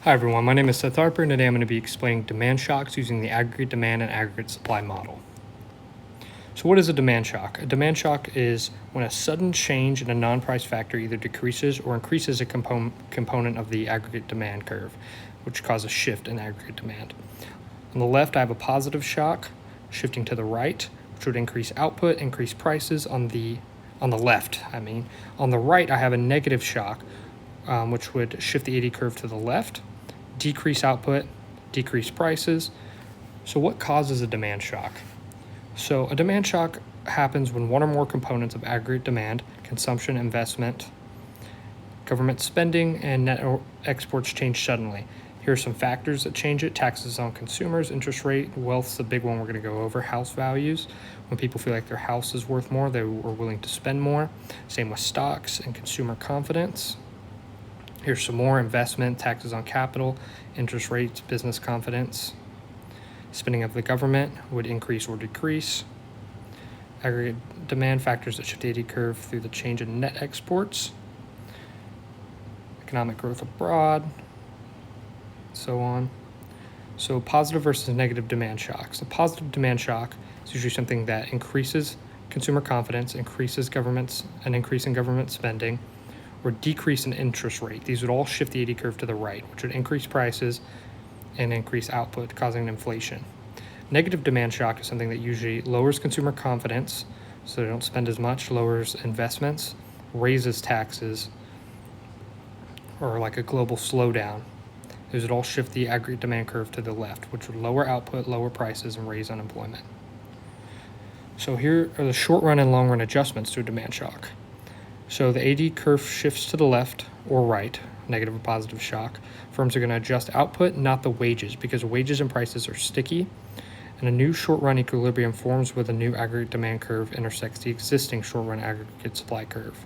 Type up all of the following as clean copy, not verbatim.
Hi everyone, my name is Seth Harper and today I'm going to be explaining demand shocks using the aggregate demand and aggregate supply model. So what is a demand shock? A demand shock is when a sudden change in a non-price factor either decreases or increases a component of the aggregate demand curve, which causes a shift in aggregate demand. On the left I have a positive shock shifting to the right, which would increase output, increase prices on the left. On the right I have a negative shock, which would shift the AD curve to the left, decrease output, decrease prices. So what causes a demand shock? So a demand shock happens when one or more components of aggregate demand, consumption, investment, government spending, and net exports change suddenly. Here are some factors that change it: taxes on consumers, interest rate, wealth's the big one we're going to go over, house values. When people feel like their house is worth more, they are willing to spend more. Same with stocks and consumer confidence. Here's some more: investment, taxes on capital, interest rates, business confidence. Spending of the government would increase or decrease. Aggregate demand factors that shift the AD curve through the change in net exports. Economic growth abroad, so on. So positive versus negative demand shocks. A positive demand shock is usually something that increases consumer confidence, increases an increase in government spending, or decrease in interest rate. These would all shift the AD curve to the right, which would increase prices and increase output, causing inflation. Negative demand shock is something that usually lowers consumer confidence, so they don't spend as much, lowers investments, raises taxes, or like a global slowdown. These would all shift the aggregate demand curve to the left, which would lower output, lower prices, and raise unemployment. So here are the short run and long run adjustments to a demand shock. So the AD curve shifts to the left or right, negative or positive shock. Firms are going to adjust output, not the wages, because wages and prices are sticky, and a new short-run equilibrium forms where the new aggregate demand curve intersects the existing short-run aggregate supply curve,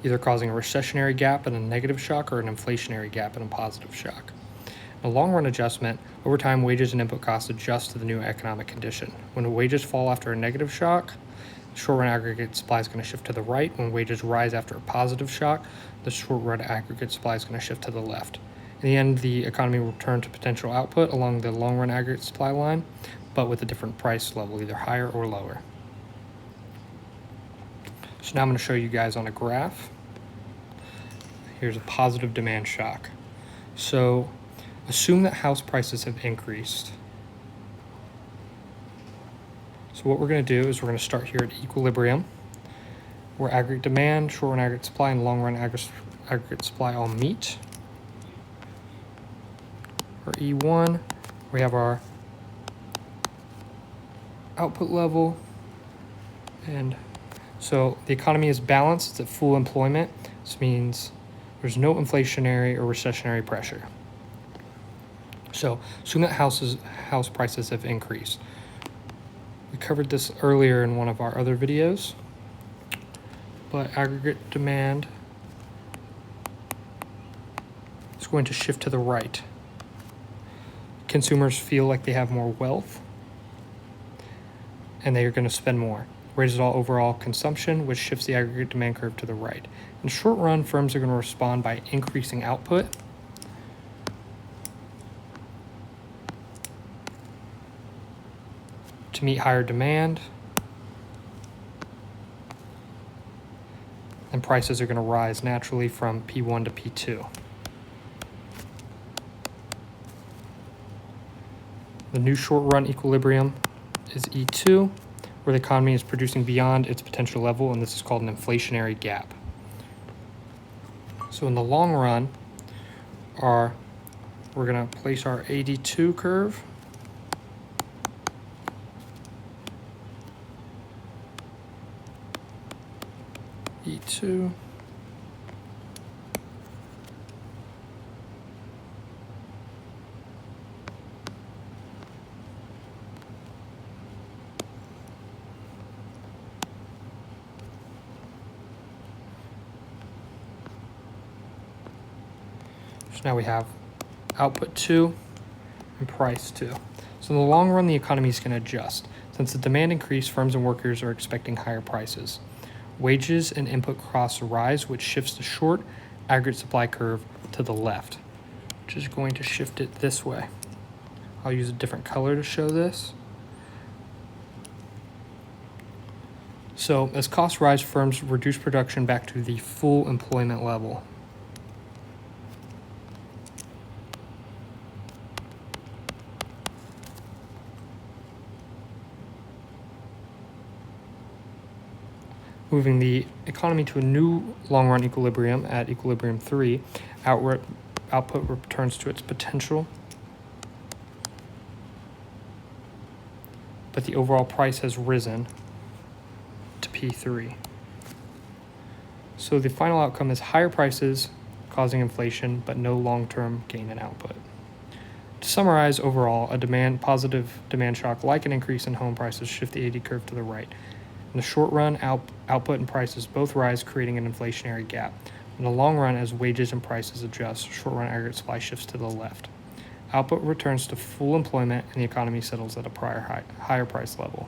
either causing a recessionary gap and a negative shock or an inflationary gap and a positive shock. In a long-run adjustment, over time, wages and input costs adjust to the new economic condition. When the wages fall after a negative shock, short-run aggregate supply is going to shift to the right. When wages rise after a positive shock, the short-run aggregate supply is going to shift to the left. In the end, the economy will return to potential output along the long-run aggregate supply line, but with a different price level, either higher or lower. So now I'm going to show you guys on a graph. Here's a positive demand shock. So assume that house prices have increased. So what we're going to do is we're going to start here at equilibrium, where aggregate demand, short-run aggregate supply, and long-run aggregate supply all meet. Or E1, we have our output level, and so the economy is balanced, it's at full employment. This means there's no inflationary or recessionary pressure. So assume that house prices have increased. We covered this earlier in one of our other videos, but aggregate demand is going to shift to the right. Consumers feel like they have more wealth, and they are going to spend more. Raises all overall consumption, which shifts the aggregate demand curve to the right. In the short run, firms are going to respond by increasing output, to meet higher demand, and prices are going to rise naturally from P1 to P2. The new short-run equilibrium is E2, where the economy is producing beyond its potential level, and this is called an inflationary gap. So in the long run, we're going to place our AD2 curve. E2. So now we have output 2 and price 2. So in the long run, the economy is going to adjust. Since the demand increased, firms and workers are expecting higher prices. Wages and input costs rise, which shifts the short aggregate supply curve to the left, which is going to shift it this way. I'll use a different color to show this. So as costs rise, firms reduce production back to the full employment level. Moving the economy to a new long-run equilibrium at equilibrium 3, output returns to its potential, but the overall price has risen to P3. So the final outcome is higher prices causing inflation, but no long-term gain in output. To summarize, overall, a positive demand shock, like an increase in home prices, shift the AD curve to the right. In the short run, output and prices both rise, creating an inflationary gap. In the long run, as wages and prices adjust, short-run aggregate supply shifts to the left. Output returns to full employment, and the economy settles at a higher price level.